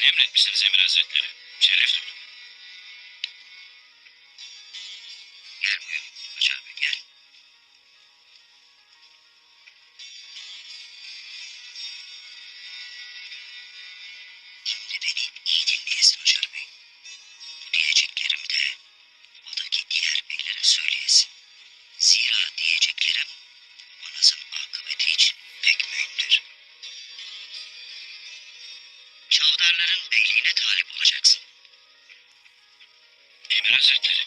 Emretmişsiniz Emir Hazretleri. Şeref duydum. Gel buyur. Hoca abi gel. Şimdi beni iyi dinleyesin Hoca Bey. Bu diyeceklerim de ovadaki diğer beylere söyleyesin. Zira diyeceklerim onazın akıbeti için pek mühimdir. Çavdarların beyliğine talip olacaksın. Emir Hazretleri.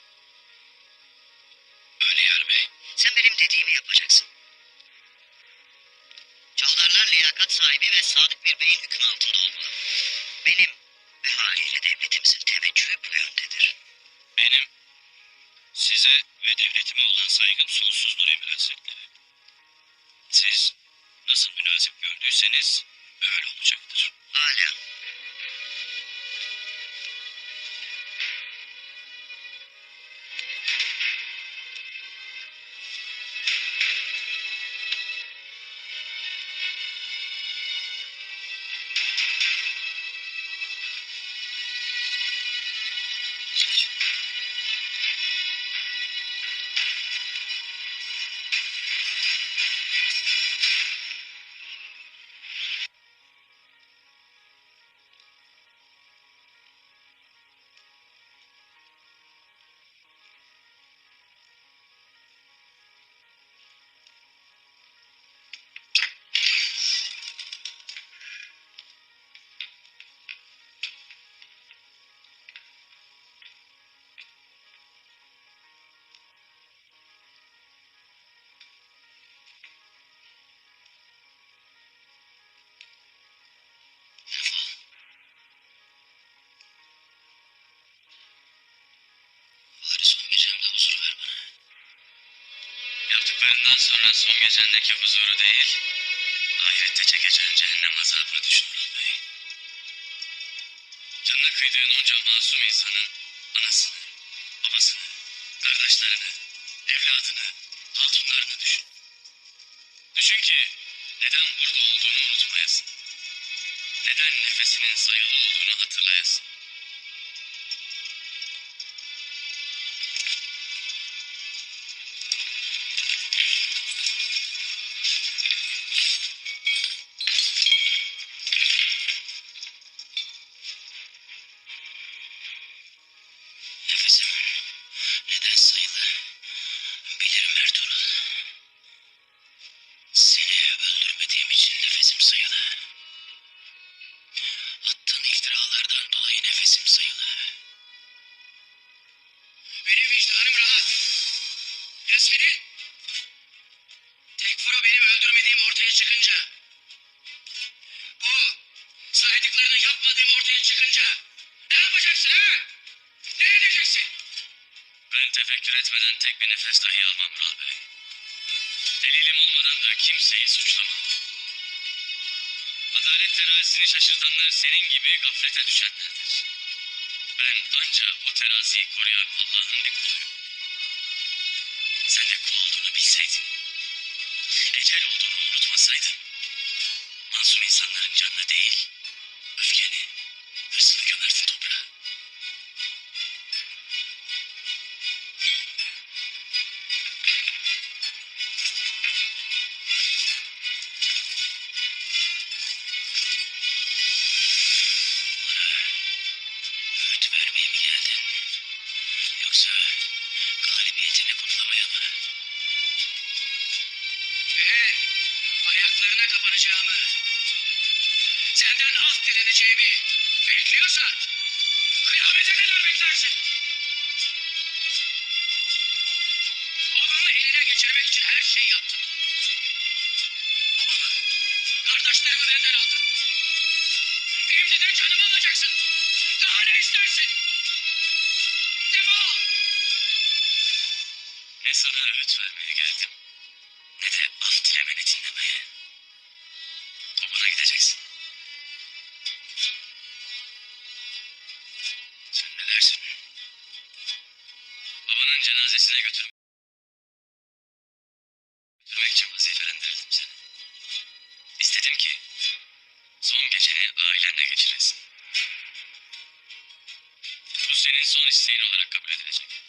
Öyle yar bey. Sen benim dediğimi yapacaksın. Çavdarlar liyakat sahibi ve sadık bir beyin hükmü altında olmalı. Benim ve haliyle devletimizin teveccühü bu yöndedir. Benim size ve devletime olan saygım sonsuzdur Emir Hazretleri. Siz nasıl münasip gördüyseniz öyle olacaktır. Hala. Bari son gecemde huzur ver bana. Yaptıklarından sonra son gecendeki huzuru değil, ahirette çekeceğin cehennem azabını düşün Murat Bey. Canına kıydığın onca masum insanın anasını, babasını, kardeşlerini, evladını, hatunlarını düşün. Düşün ki neden burada olduğunu unutmayasın. Neden nefesinin sayılı olduğunu hatırlayasın. Nefesim neden sayılı bilirim Ertuğrul. Seni öldürmediğim için nefesim sayılı. Attığın iftiralardan dolayı nefesim sayılı. Benim vicdanım rahat. Ya senin? Tekfur'u benim öldürmediğim ortaya çıkınca, bu saydıklarını yapmadığım ortaya çıkınca ne yapacaksın ha? Ne edeceksin? Ben tefekkür etmeden tek bir nefes dahi almam Murat Bey. Delilim olmadan da kimseyi suçlamam. Adalet terazisini şaşırtanlar senin gibi gaflete düşenlerdir. Ben ancak o teraziyi koruyan Allah'ın bir kuluyum. Sen de kul olduğunu bilseydin, ecel olduğunu unutmasaydın, masum insanların canını değil, öfkeni, hırsını gömerdin toprağa. Öğüt vermeye mi geldin? Yoksa galibiyetini kutlamaya mı? Ayaklarına kapanacağımı, senden af dileneceğimi bekliyorsan kıyamete kadar beklersin. Babamı eline geçirmek için her şeyi yaptın. Babamı, kardeşlerimi benden aldın. Şimdi de canımı alacaksın. Daha ne istersin? Defol! Ne sana öğüt vermeye geldim, ne de af dilemeni dinlemeye. Babana gideceksin. Sen ne dersin? Babanın cenazesine götürmek için vazifelendirildim seni. İstedim ki son geceni ailenle geçiresin. senin son isteğin olarak kabul edilecek.